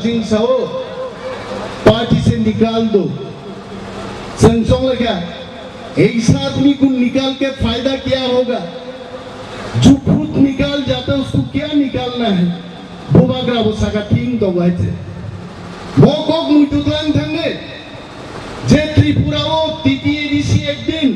जिंग Sao party से निकाल दो संसों लगा एक आदमी को निकाल के फायदा क्या होगा जो खुद निकाल जाता है उसको क्या निकालना है बुबाग्रा वो साका ठीक तो गए वो कोक मुझुतलान थंगे जे त्रिपुरा वो TTADC एक दिन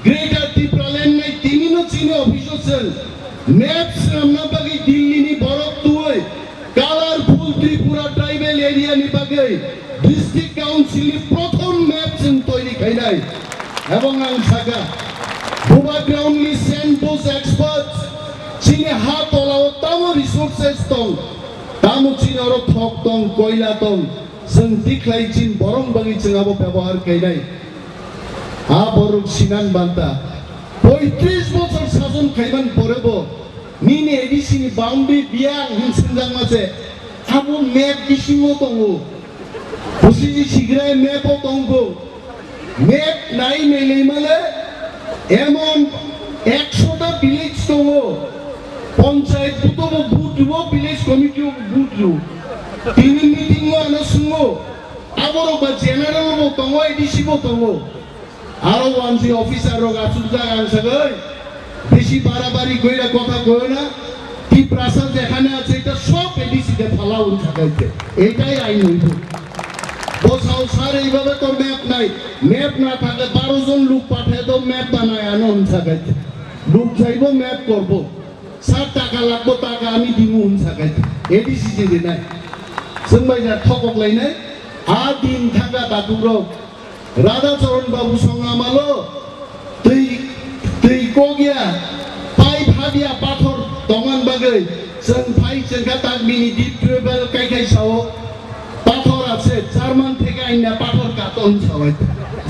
ग्रेटर त्रिपुरा लैंड में तीनों चीनी ऑफिसर्स मैप्स हमना बाकी दिल्ली नी बरफ तुए कलरफुल त्रिपुरा ट्राइबल एरिया नी बाकी डिस्ट्रिक्ट काउंसिल नी प्रथम मैप्स इन तोयरी खाइनाई एवं आं साका बुबाग्राउंड नी सेंड दोस एक्सपर्ट्स चीनी हाथ ओलाओ तामो रिसोर्सेस तों तामो चीनी औरो थोक तों कोयला तों संतिक लाई चीन बरम बागी चंगाबो व्यवहार खाइनाई आप और सिनान बांता 35 বছর শাসন খাইবান পরেবো নিনে এডিসিনি বাউন্ডারি বিয়া হিনসিনজাং মাসে আবু ম্যাপ বিসিও দङो বুসিজি সিগ্রায় ম্যাপও দङो ম্যাপ নাই মেলে মানে এমন 100টা ভিলেজ দङो পঞ্চায়েত বুতবো বুটবো ভিলেজ কমিটিও বুটরু তিনি মিটিংও আনসুङो আবরো বা জেনারেলও দङो এডিসিও দङो आरो वानसी ऑफिसर रोग आसुजा गांसगै बेशी बाराबारी কইরা কথা কয় না কি প্রাসাদ যেখানে আছে এটা সব এডিসিতে ফালাউন থাকাইতে এটাই আইন হইব বসাও স্যার এইভাবে তো ম্যাপ না থাকলে 12 জন লোক পাঠায় তো ম্যাপ বানায় আনন থাকাইতে লোক যাইবো ম্যাপ করব স্যার টাকা লাগবো টাকা আমি দিমু উন থাকাইতে এডিসি যে নাই जोंबायजा थकलायनाय आ दिन थागा दादुरो राधाचरण बाबू संगामालो दै कोगिया पाइ फाबिया पाथर दंगान बागै जों फाइ जोंगा तागमिनि डिप ट्रेभेल काइकाइ साव पाथर আছে জার্মান থেকে আইনা পাথর কাটন সবাই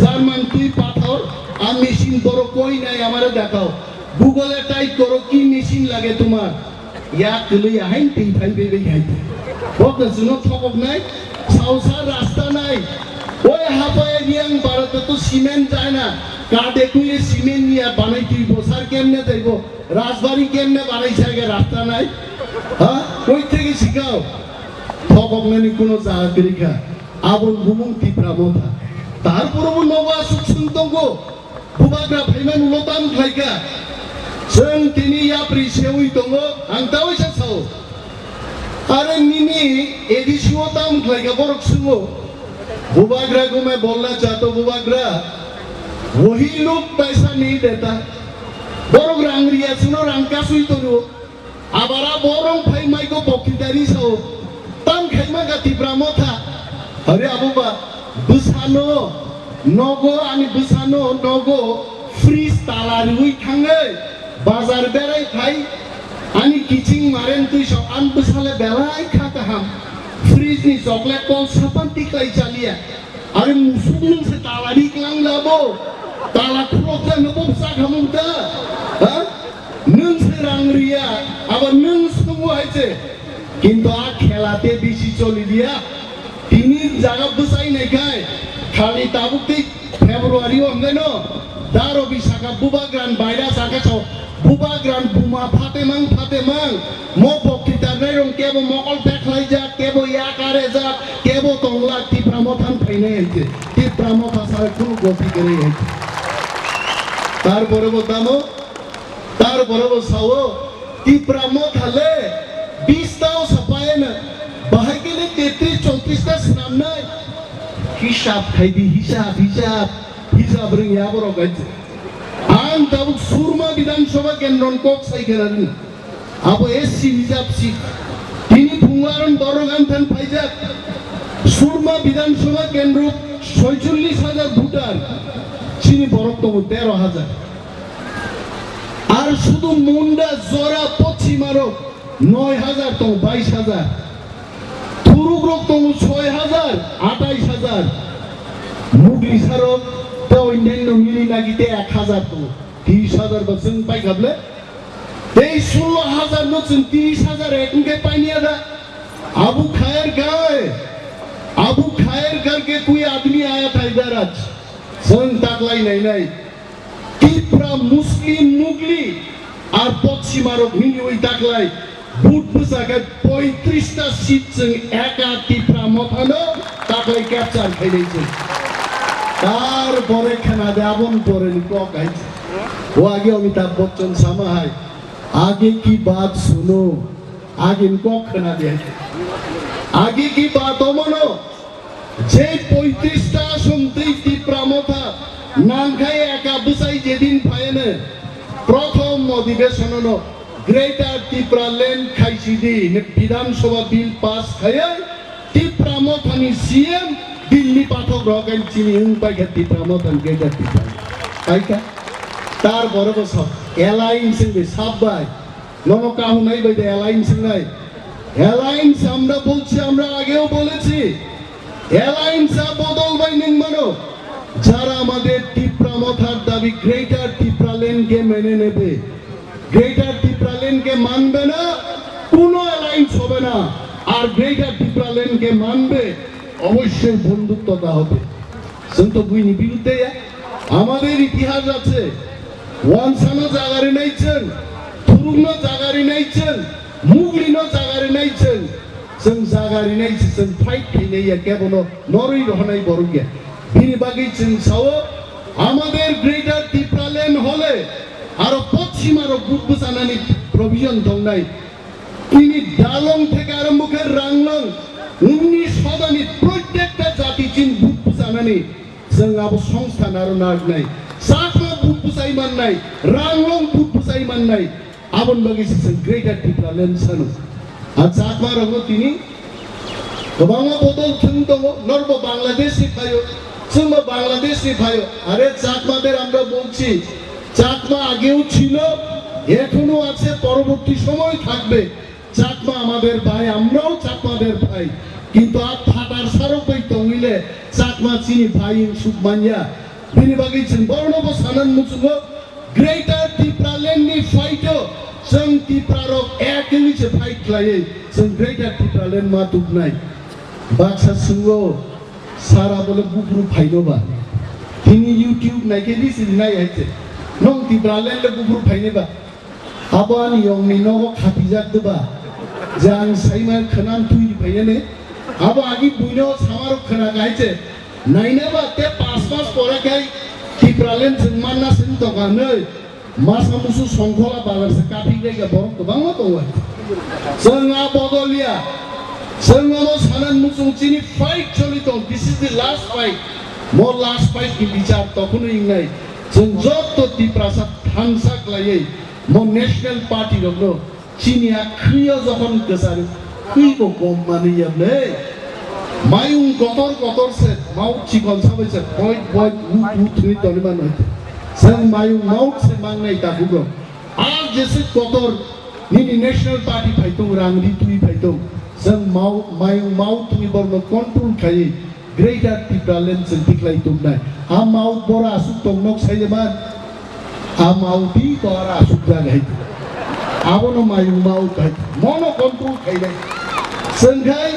জার্মান তুই পাথর আর মেশিন বড় কই নাই আমারে দেখাও গুগলে টাইপ করো কি মেশিন লাগে তোমার ইয়া তুই আইন তিন ফাই বেবে খাইতে ওকে শুনো ঠকক নাই সাউসা রাস্তা নাই ওই হাফায় নিয়াং ভারতে তো সিমেন্ট যায় না কাটে কুইয়ে সিমেন্ট নিয়া বানাইতে বসার কেমনে যাইবো রাজবাড়ি কেমনে বানাইছে আগে রাস্তা নাই হ্যাঁ কই থেকে শিখাও ঠকক নানি কোনো জায়গা আবন বুমুং টিপ্রা মথা তারপরও নবা সুসুন্তঙ্গো বুবাগ্রা ফাইমান উলতান খাইকা जों तिनि याप्रि सेउइ दङो आं दावैसा साव आरो निनि एडिसिओ दाम खाइगा बरक सुङो बुबाग्रा को मैं बोलना चाहता हूँ बुबाग्रा वही लोग पैसा नहीं देता बोरंग रांगरिया सुनो रंका सुई तो नो आबारा बोरंग फाइनाइ को पॉकेटरी साओ तम खाइमा का तिप्रा मोथा अरे अबुबा बुसानो नगो आनी बुसानो नगो फ्रीज तालारुई थांगे बाजार बेराय खाई आनी किचिंग मारेन तुई सो आन बुसाले बेलाय खाता हम फ्रीज नि चॉकलेट कॉल सापान टिकलाई चालिया अरे मुसुगुन से तालारी क्लांग लाबो ताला खुलोक ला नबो सा खामुंता हां नों से रांगरिया अब नों सुगु आइছে কিন্তু आ খেলাতে বেশি চলি দিয়া তিনি জায়গা বসাই নাই খায় খালি তাবুক ফেব্রুয়ারি हमगेन दारो बिसाखा बुबाग्रान बायरा साखा छौ बुबाग्रान बुमा फातेमां मो बक्तिता नैरं केबो मकल पेखलाई जा केबो याकारे जा केबो तंगला तिप्रा मथान फाइनाइ आइছে तिप्रा मथा सारे कुन गति करे आइছে तारपरे बो सावो तिप्रा मथाले 20 ताव सपायन बाहायकेले 33 34 ता स्नामनाय हिसाब खाइदि हिसाब रों याबरो गाइছে आं दाबो सुरमा विधानसभा केन्द्रन कक साइखेरानि अब एससी रिजार्भ सीट তিনি ফুঙ্গারন দরগান থান ফাইজাক সুরমা বিধানসভা কেন্দ্র ৪৬,০০০ ভোটার চিনি বরক তো ১৩,০০০ আর শুধু মুন্ডা জরা পশ্চিমারক ৯,০০০ তো ২২,০০০ থুরুগ্রক তো ৬,০০০ ২৮,০০০ মুগলি সারক তো অন্যান্য মিলি লাগিতে ১,০০০ তো ৩০,০০০ বছর পাই গাবলে এই ১৬,০০০ নতুন ৩০,০০০ একুকে পাইনিয়া দা আবু খায়ের करके कोई आदमी आया था इधर आज सन ताकलाई नहीं तिप्रा मुस्लिम मुगली और पश्चिमारक हिंवी ताकलाई বুট বুসাকে 35টা সিট जों একা টিপ্রা মথানো তাকে ক্যাপচার খাইছে তারপরে খানা দে আপন করে কক আইছে ও আগে অমিতাভ বচ্চন সামা হয় आगे की बात सुनो आगे इनको खाना दिया आगे की बातों मानो जे 35টা শুনতেই টিপ্রা মথা নাম খাই একা বুসাই যেদিন পায়নে প্রথম অধিবেশননো গ্রেটার টিপ্রা লেন খাইছি দিন বিধানসভা বিল পাস খায় টিপ্রা মথানি সিএম দিল্লি পাঠক রগান চিনি উপাই টিপ্রা মথান গ্রেটার টিপ্রা আইকা তার বড় বছর অ্যালায়েন্স এর সাববাই ননো কাহু নাই বাইদে অ্যালায়েন্স নাই অ্যালায়েন্স আমরা বলছি আমরা আগেও বলেছি অ্যালায়েন্স বদল বাইনিং মানো যারা আমাদের টিপ্রা মথার দাবি গ্রেটার টিপ্রা লেনকে মেনে নেবে গ্রেটার টিপ্রা লেনকে মানবে না কোনো অ্যালায়েন্স হবে না আর গ্রেটার টিপ্রা লেনকে মানবে অবশ্যই বন্ধুত্বতা হবে সন্ত বুইনি বিরুদ্ধে আমাদের ইতিহাস আছে ওয়ানসানো জাগারে নাইছেন থুরুনো জাগারে নাইছেন মুগলিনো জাগারে নাইছেন जों জাগারে নাইছেন जों ফাইট খাইনাইয়া কেবল নরই রহনাই বরগে বিনি বাগি जों সাও আমাদের গ্রেটার টিপ্রা লেন হলে আর পশ্চিমার গ্রুপ জানানি প্রভিশন দং নাই তিনি ডালং থেকে আরম্ভ করে রাংলং 19 শতানি প্রত্যেকটা জাতি চিন গ্রুপ জানানি जों আবো সংস্থান আর নাগ নাই Sakha buat pusai manai, ranglong buat pusai manai. Abon bagi season greater Tipra lensano. At Sakha rango tini, kebangga bodol tungtongo, norbo Bangladesh ni payo, semua Bangladesh ni payo. Are Sakha der আমরা বলছি, Sakha আগেও ছিল, এখনো আছে পরবর্তী সময় থাকবে। Sakha আমাদের ভাই, আমরাও Sakhaদের ভাই। কিন্তু আপ ফাটার সারোপাই তঙ্গিলে Sakha চিনি ভাই সুবমানিয়া। Bini bagi chen borno bo sanan musugo greater Tipra lenni fighto seng Tipra rok ekili che fight laye seng greater Tipra len ma tuknai baksa sungo sara bole bukru phaino ba tini YouTube nai ke dis nai aite nong Tipra len le bukru phaine ba aban yong ni no khatijak de ba jang saimar khanan tui phaine abo agi buino samaro khana gaiche naina ba te pas pore kai Tipra len जों मानना सिन दगानै मासा मुसु संखला बालासे काफि जायगा बरम गोबां दङ जोंहा बदलिया जोंहा सानान मुसु चिनि fight चलि दं this is the last fight more last fight नि बिचार तखनो इंनाय जों जत Tipra सा थानसाक लायै मो नेशनल पार्टी रगनो चिनिया खियो जखन गोसारो खिबो गम मानियाबलै Mayung kotor se mau cikon sampai se point three toliman itu. Sen mayung mau se mangai tak bukan. Al jese kotor ini national party fightung rangdi tui fightung. Sen mayung mau tui borno control kai greater Tipra len sen tiklai tung nai. Am mau bora asuk tong nok saja man. Am mau di bora asuk jaga itu. Abono mayung mau kai. Mono control kai nai. Sen kai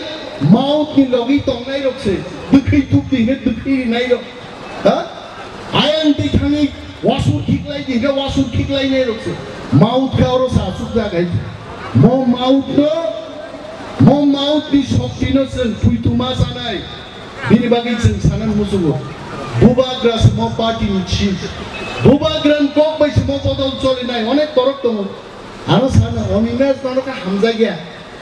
Maut ni logi tong nai rok se, dukhi tupi he dukhi nai rok, ha? Ayam ti khangi wasur khiklai di, he wasur khiklai nai rok se. Maut ka oro sasuk jagai. Mo maut ni shokti no sen puitu masanai. Bini bagi sen sanan musugo. Bubagrani mo party ni chief. Bubagrani kok bai se mo bodol choli nai, onek torok tomo. Aro sana ominas tono ka hamza gya.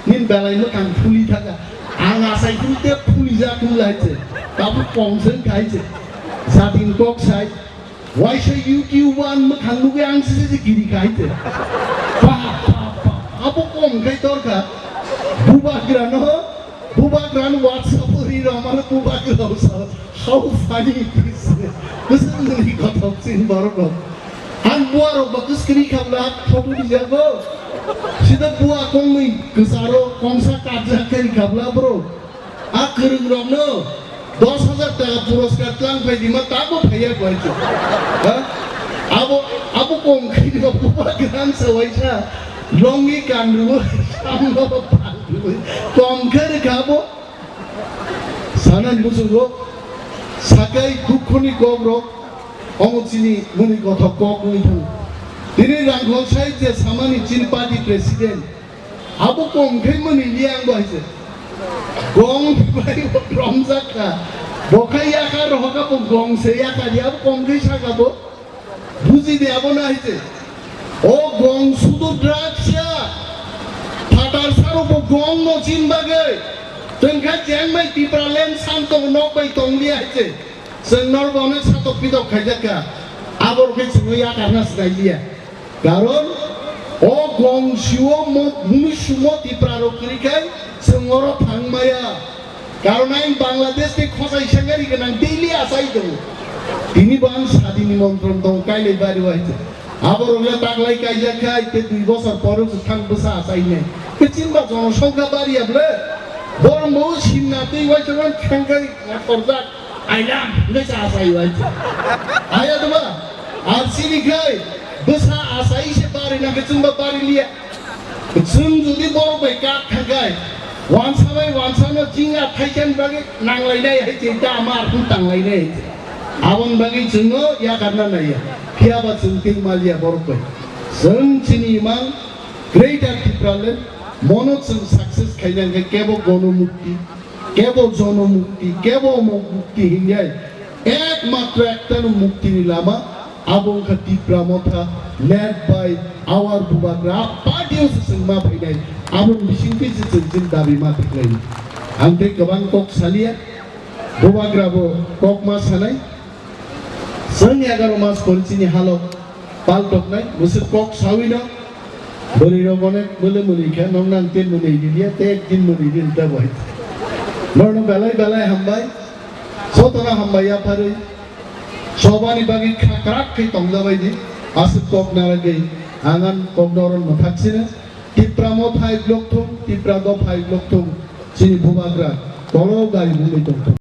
Nin belai no kan fuli thaka. Anga sai tuite puliza kulaite tabu kongsen kaite zatin kok sai why should YouTube one makhangu ge ang se giri kaite pa abu kom kai torka Bubagrani WhatsApp ri ramala Bubagrani how funny it is this is the got of sin baroko ang buaro bagus kiri khamla photo di jago Sida buah kongmi kesaro kongsa kaja kari kabla bro. Akhirnya gromno 10,000 টাকা পুরস্কার tlang pai di mata aku phaya koicho. Abo kong kai di Bubagrani sawaisa longi kandu sambo pandu. Kong kari kabo sanan musugo sakai dukhoni kogro omochini muni kotha kog ni thang. Tini ranghol sai je samani chin party president abo kongkai menini ang bahasa gong bai rom Sakha bokai yakar rohaka po gong se yakar ya abo kongkai Sakha po buji de abo na hise o gong sudu draksya phatar saro po gong no chin bagai tengka jeng mai Tipra len santo nok bai tong dia hise senor bone sato pidok khajaka abor kai sungya karna sdailia karon o gong siwo mo munisumo Tipra ro krikai sengoro thangmaya karon ain Bangladesh te khosai sangari ganang daily asai do tini ban sadi nimantron dong kaile bari waite abor ogle taglai kaija khai te 2 বছর পরে thang basa asai ne kecin ba জনসংখ্যা bari able borong bo sinnatai waite ron thangari korjak ailam ngesa asai waite aya doma ar sini khai basa asai se bari na kecin ba bari liya kecin jodi boro bai ka thagai wansano jinga thaikan bagi nanglainai haite ta amar pun tanglainai abon bagi jungo ya karna naya kia ba jungting malia boroi jung chini mang greater Tipra land mono jung success khainang ke kebo gono mukti kebo jono mukti kebo mukti hinjai ekmatro ekta mukti ni lama abong kha Tipra Motha led by our Bubagrani party sengma Phainai abong bisingti jin dabi ma tiklai angte kabang kok salia Bubagrani kok ma sanai seng 11 mas polisi halok paltok nai musit kok sawina beri robone muli kha nong nang tin muli dia te ek din muli din ta boy norno balai hambai sotona hambai ya pare sobani bagi khakrak kai tongjabai di asit kok naragai angan kok doron mathaksina Tipra Motha blok thum Tipra do phai blok thum sini Bubagrani tolo gai muli tong